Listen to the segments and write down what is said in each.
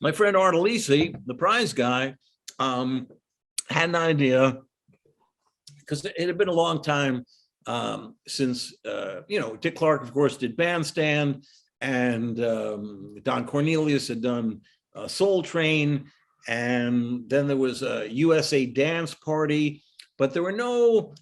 my friend Artelisi, the prize guy, had an idea, because it had been a long time since, Dick Clark, of course, did Bandstand, and Don Cornelius had done Soul Train, and then there was a USA Dance Party, but there were no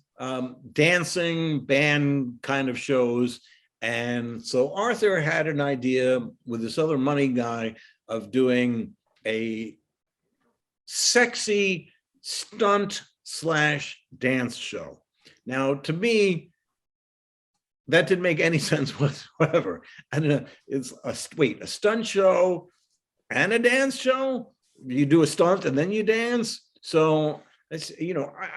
dancing band kind of shows. And so Arthur had an idea with this other money guy of doing a sexy stunt / dance show. Now, to me, that didn't make any sense whatsoever. And it's a stunt show and a dance show? You do a stunt and then you dance? So it's,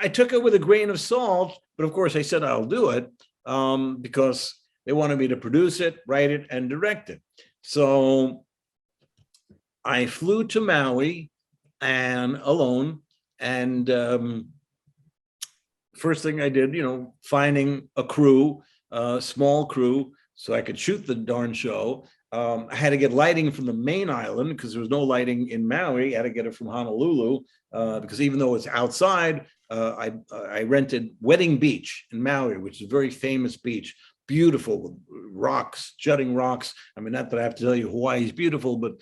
I took it with a grain of salt, but of course I said I'll do it because they wanted me to produce it, write it, and direct it. So I flew to Maui and alone, and first thing I did, finding a crew, a small crew, so I could shoot the darn show. I had to get lighting from the main island because there was no lighting in Maui. I had to get it from Honolulu because even though it's outside, I rented Wedding Beach in Maui, which is a very famous beach, beautiful with rocks, jutting rocks. I mean, not that I have to tell you Hawaii is beautiful, but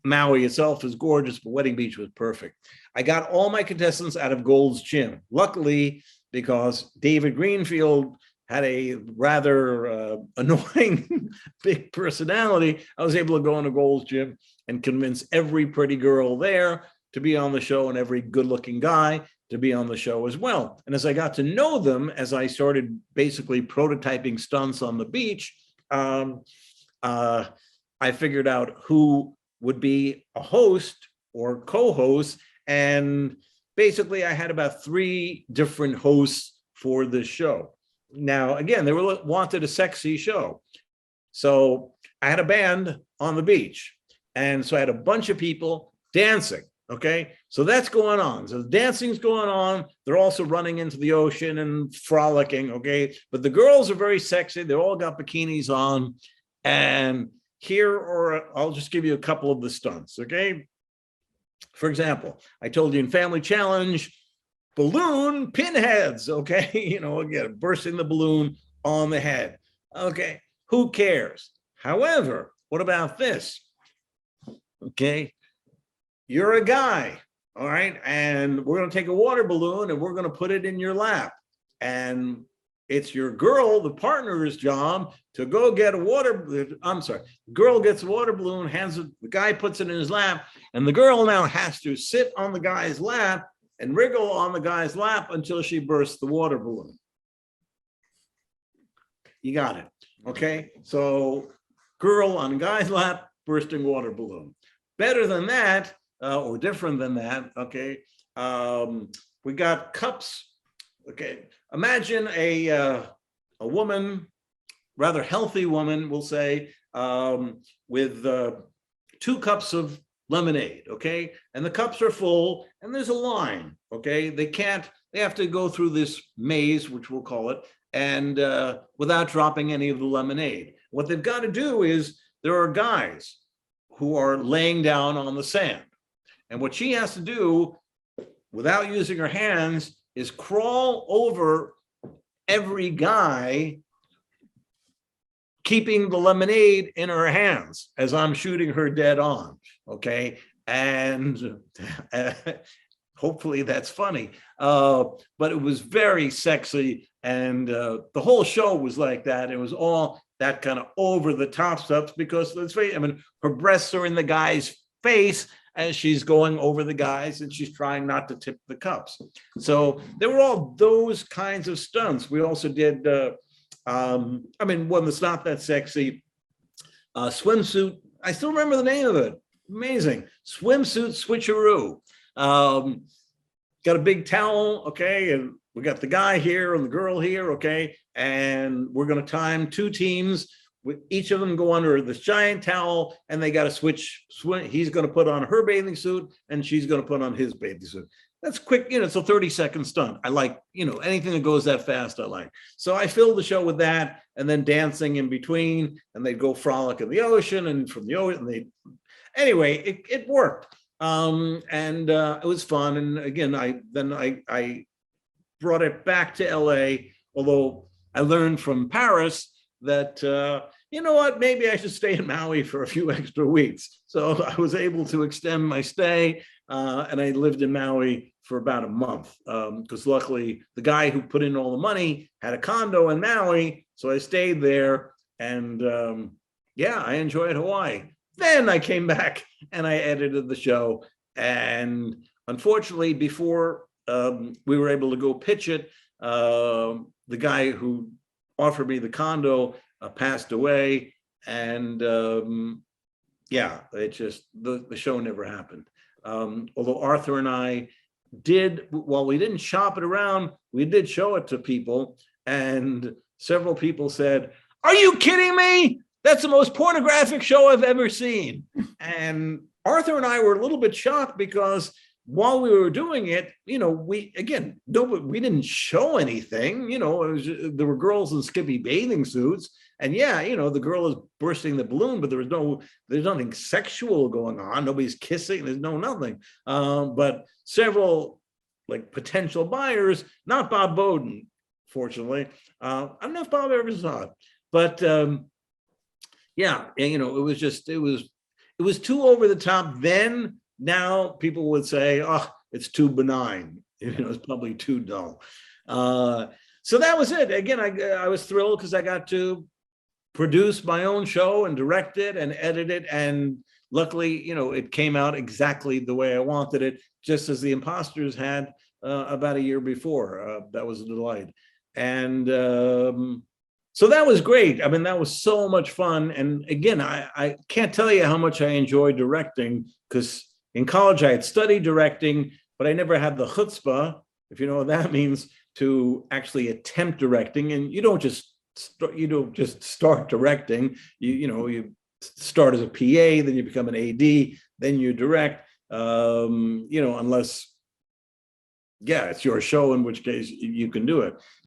Maui itself is gorgeous, but Wedding Beach was perfect. I got all my contestants out of Gold's Gym. Luckily, because David Greenfield had a rather annoying big personality, I was able to go into Gold's Gym and convince every pretty girl there to be on the show and every good-looking guy to be on the show as well. And as I got to know them, as I started basically prototyping stunts on the beach, I figured out who would be a host or co-host. And basically I had about 3 different hosts for this show. Now, again, they wanted a sexy show. So I had a band on the beach. And so I had a bunch of people dancing. Okay, so that's going on. So the dancing's going on. They're also running into the ocean and frolicking. Okay, but the girls are very sexy. They all got bikinis on. And I'll just give you a couple of the stunts. Okay, for example, I told you in Family Challenge, balloon pinheads. Okay, again, bursting the balloon on the head. Okay, who cares? However, what about this? Okay. You're a guy, all right, and we're going to take a water balloon and we're going to put it in your lap. And it's your girl, the partner's job, to go get the girl gets a water balloon, hands it, the guy puts it in his lap, and the girl now has to sit on the guy's lap and wriggle on the guy's lap until she bursts the water balloon. You got it, okay? So girl on guy's lap, bursting water balloon. Better than that, or different than that, okay? We got cups, okay? Imagine a woman, rather healthy woman, we'll say, with 2 cups of lemonade, okay? And the cups are full, and there's a line, okay? They have to go through this maze, which we'll call it, and without dropping any of the lemonade. What they've got to do is, there are guys who are laying down on the sand. And what she has to do, without using her hands, is crawl over every guy, keeping the lemonade in her hands as I'm shooting her dead on, okay? And hopefully that's funny. But it was very sexy, and the whole show was like that. It was all that kind of over the top stuff because let's face it, I mean, her breasts are in the guy's face as she's going over the guys and she's trying not to tip the cups. So there were all those kinds of stunts. We also did, one that's not that sexy, swimsuit. I still remember the name of it. Amazing. Swimsuit switcheroo. Got a big towel, okay, and we got the guy here and the girl here, okay, and we're going to time 2 teams. With each of them go under this giant towel, and they got to switch. He's going to put on her bathing suit, and she's going to put on his bathing suit. That's quick, it's a 30-second stunt. I like, anything that goes that fast, I like. So I filled the show with that, and then dancing in between, and they'd go frolic in the ocean, and from the ocean, Anyway, it worked. And it was fun. And again, I brought it back to LA, although I learned from Paris that, you know what, maybe I should stay in Maui for a few extra weeks. So I was able to extend my stay, and I lived in Maui for about a month, because luckily the guy who put in all the money had a condo in Maui. So I stayed there, and yeah, I enjoyed Hawaii. Then I came back and I edited the show. And unfortunately, before we were able to go pitch it, the guy who offered me the condo passed away. And yeah, it just, the show never happened. Although Arthur and I did, while we didn't shop it around, we did show it to people. And several people said, "Are you kidding me? That's the most pornographic show I've ever seen." And Arthur and I were a little bit shocked because while we were doing it, you know, we didn't show anything. You know, there were girls in skimpy bathing suits, and yeah, you know, the girl is bursting the balloon, but there's nothing sexual going on. Nobody's kissing. There's nothing. But several like potential buyers, not Bob Bowden, fortunately. I don't know if Bob ever saw it, but yeah, and, you know, it was too over the top then. Now people would say, "Oh, it's too benign." You know, it's probably too dull. So that was it. Again, I was thrilled because I got to produce my own show and direct it and edit it. And luckily, you know, it came out exactly the way I wanted it, just as The Imposters had about a year before. That was a delight. And so that was great. I mean, that was so much fun. And again, I can't tell you how much I enjoyed directing, because in college I had studied directing, but I never had the chutzpah, if you know what that means, to actually attempt directing. And you don't just start directing. You start as a PA, then you become an AD, then you direct. You know, unless, yeah, it's your show, in which case you can do it.